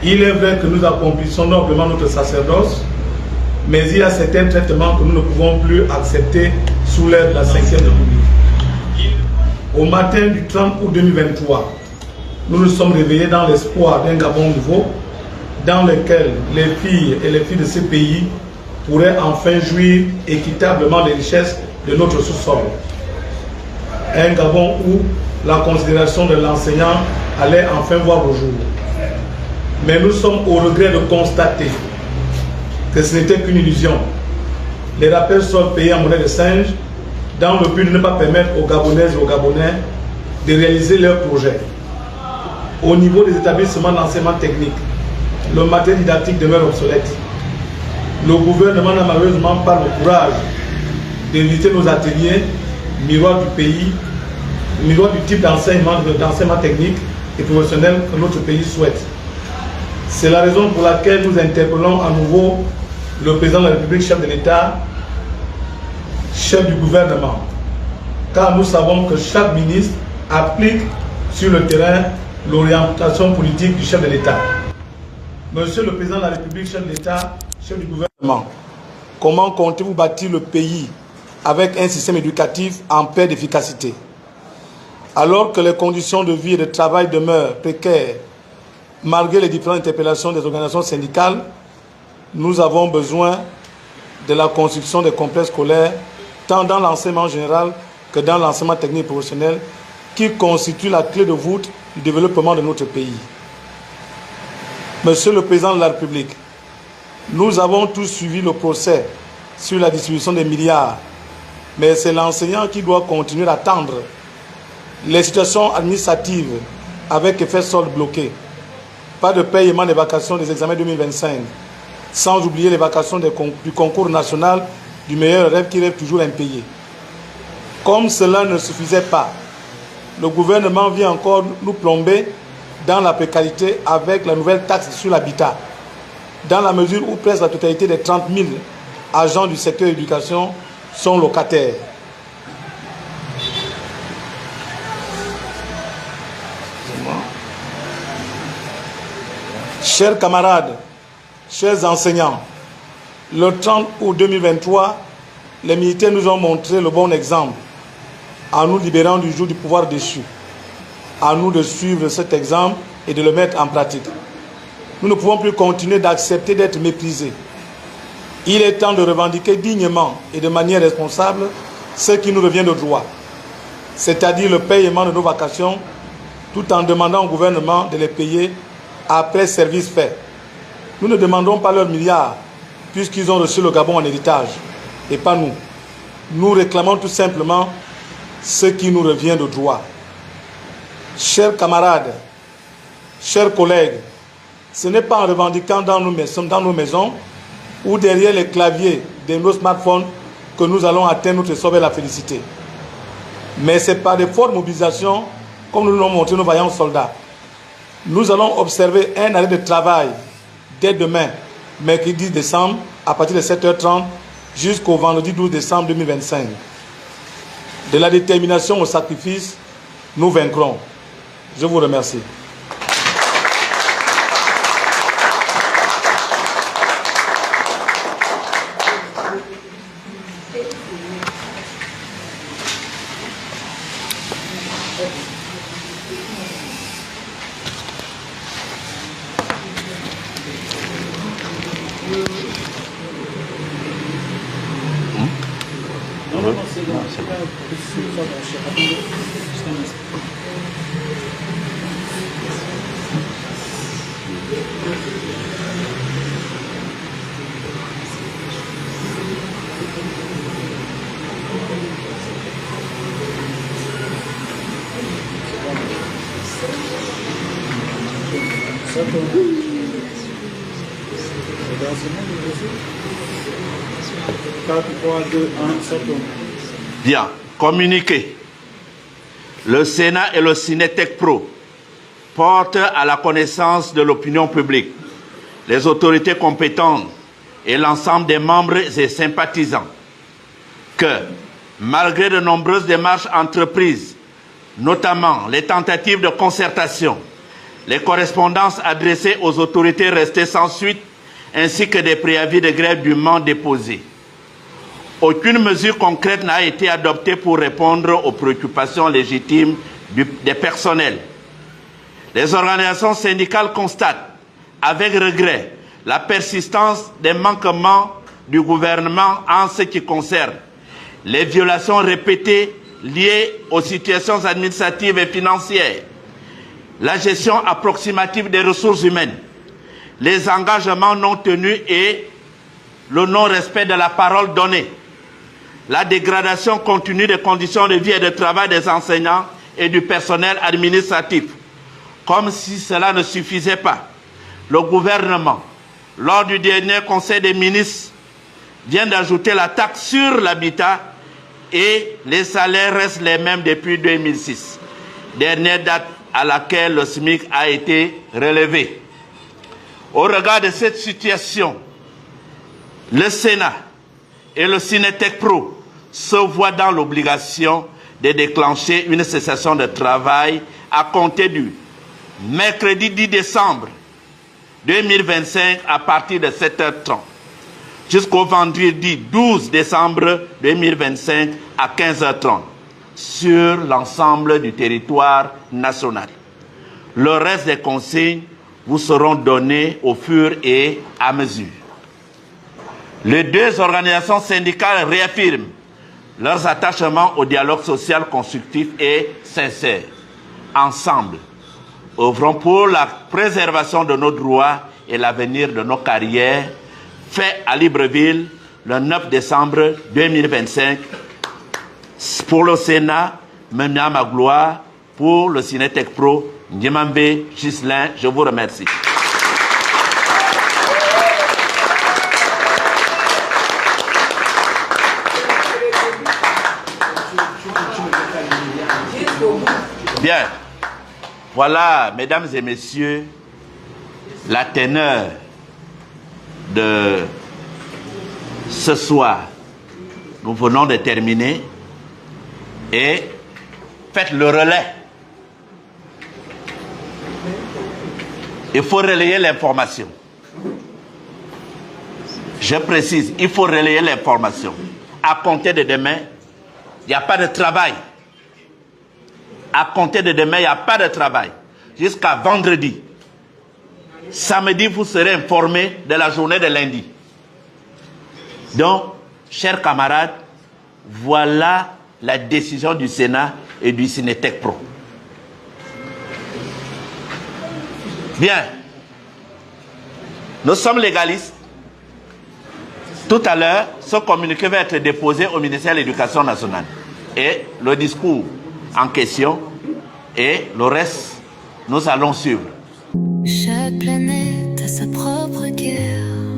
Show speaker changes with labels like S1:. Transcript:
S1: Il est vrai que nous accomplissons noblement notre sacerdoce, mais il y a certains traitements que nous ne pouvons plus accepter sous l'ère de la 5e République. Au matin du 30 août 2023, nous nous sommes réveillés dans l'espoir d'un Gabon nouveau, dans lequel les filles et les filles de ce pays pourraient enfin jouir équitablement des richesses de notre sous-sol. Un Gabon où la considération de l'enseignant allait enfin voir le jour. Mais nous sommes au regret de constater que ce n'était qu'une illusion. Les rappels sont payés en monnaie de singe dans le but de ne pas permettre aux Gabonaises et aux Gabonais de réaliser leurs projets. Au niveau des établissements d'enseignement technique, le matériel didactique demeure obsolète. Le gouvernement n'a malheureusement pas le courage de visiter nos ateliers, miroir du pays, miroir du type d'enseignement technique et professionnel que notre pays souhaite. C'est la raison pour laquelle nous interpellons à nouveau le président de la République, chef de l'État, chef du gouvernement, car nous savons que chaque ministre applique sur le terrain l'orientation politique du chef de l'État. Monsieur le président de la République, chef de l'État, chef du gouvernement, comment comptez-vous bâtir le pays avec un système éducatif en paix d'efficacité? Alors que les conditions de vie et de travail demeurent précaires, malgré les différentes interpellations des organisations syndicales, nous avons besoin de la construction des complexes scolaires, tant dans l'enseignement général que dans l'enseignement technique et professionnel, qui constitue la clé de voûte du développement de notre pays. Monsieur le président de la République, nous avons tous suivi le procès sur la distribution des milliards, mais c'est l'enseignant qui doit continuer d'attendre. Les situations administratives avec effet solde bloqué, pas de paiement des vacations des examens 2025, sans oublier les vacations du concours national du meilleur rêve qui rêve toujours impayé. Comme cela ne suffisait pas, le gouvernement vient encore nous plomber dans la précarité avec la nouvelle taxe sur l'habitat, dans la mesure où presque la totalité des 30 000 agents du secteur de l'éducation sont locataires. Chers camarades, chers enseignants, le 30 août 2023, les militaires nous ont montré le bon exemple en nous libérant du joug du pouvoir déchu. À nous de suivre cet exemple et de le mettre en pratique. Nous ne pouvons plus continuer d'accepter d'être méprisés. Il est temps de revendiquer dignement et de manière responsable ce qui nous revient de droit, c'est-à-dire le paiement de nos vacations, tout en demandant au gouvernement de les payer après service fait. Nous ne demandons pas leurs milliards, puisqu'ils ont reçu le Gabon en héritage, et pas nous. Nous réclamons tout simplement ce qui nous revient de droit. Chers camarades, chers collègues, ce n'est pas en revendiquant dans nos maisons ou derrière les claviers de nos smartphones que nous allons atteindre notre sort vers la félicité. Mais c'est par des fortes mobilisations, comme nous l'ont montré nos vaillants soldats. Nous allons observer un arrêt de travail dès demain, mercredi 10 décembre, à partir de 7h30 jusqu'au vendredi 12 décembre 2025. De la détermination au sacrifice, nous vaincrons. Je vous remercie.
S2: Bien, communiqué. Le Sénat et le Cinetec Pro portent à la connaissance de l'opinion publique, les autorités compétentes et l'ensemble des membres et sympathisants que, malgré de nombreuses démarches entreprises, notamment les tentatives de concertation les correspondances adressées aux autorités restées sans suite, ainsi que des préavis de grève dûment déposés. Aucune mesure concrète n'a été adoptée pour répondre aux préoccupations légitimes des personnels. Les organisations syndicales constatent avec regret la persistance des manquements du gouvernement en ce qui concerne les violations répétées liées aux situations administratives et financières, la gestion approximative des ressources humaines, les engagements non tenus et le non-respect de la parole donnée, la dégradation continue des conditions de vie et de travail des enseignants et du personnel administratif. Comme si cela ne suffisait pas, le gouvernement, lors du dernier Conseil des ministres, vient d'ajouter la taxe sur l'habitat et les salaires restent les mêmes depuis 2006, dernière date à laquelle le SMIC a été relevé. Au regard de cette situation, le Sénat et le Cinetec Pro se voient dans l'obligation de déclencher une cessation de travail à compter du mercredi 10 décembre 2025 à partir de 7h30 jusqu'au vendredi 12 décembre 2025 à 15h30 sur l'ensemble du territoire national. Le reste des consignes vous seront données au fur et à mesure. Les deux organisations syndicales réaffirment leurs attachements au dialogue social constructif et sincère. Ensemble, œuvrons pour la préservation de nos droits et l'avenir de nos carrières. Fait à Libreville le 9 décembre 2025. Pour le Sénat, Memia Magloire. Pour le Cinetec Pro, Ndiemambe Ghislain. Je vous remercie. Bien. Voilà, mesdames et messieurs, la teneur de ce soir. Nous venons de terminer et faites le relais. Il faut relayer l'information. Je précise, il faut relayer l'information. À compter de demain, il n'y a pas de travail. À compter de demain, il n'y a pas de travail. Jusqu'à vendredi. Samedi, vous serez informés de la journée de lundi. Donc, chers camarades, voilà la décision du Sénat et du Cinetec Pro. Bien. Nous sommes légalistes. Tout à l'heure, ce communiqué va être déposé au ministère de l'Éducation nationale. Et le discours en question et le reste, nous allons suivre.
S3: Chaque planète a sa propre guerre.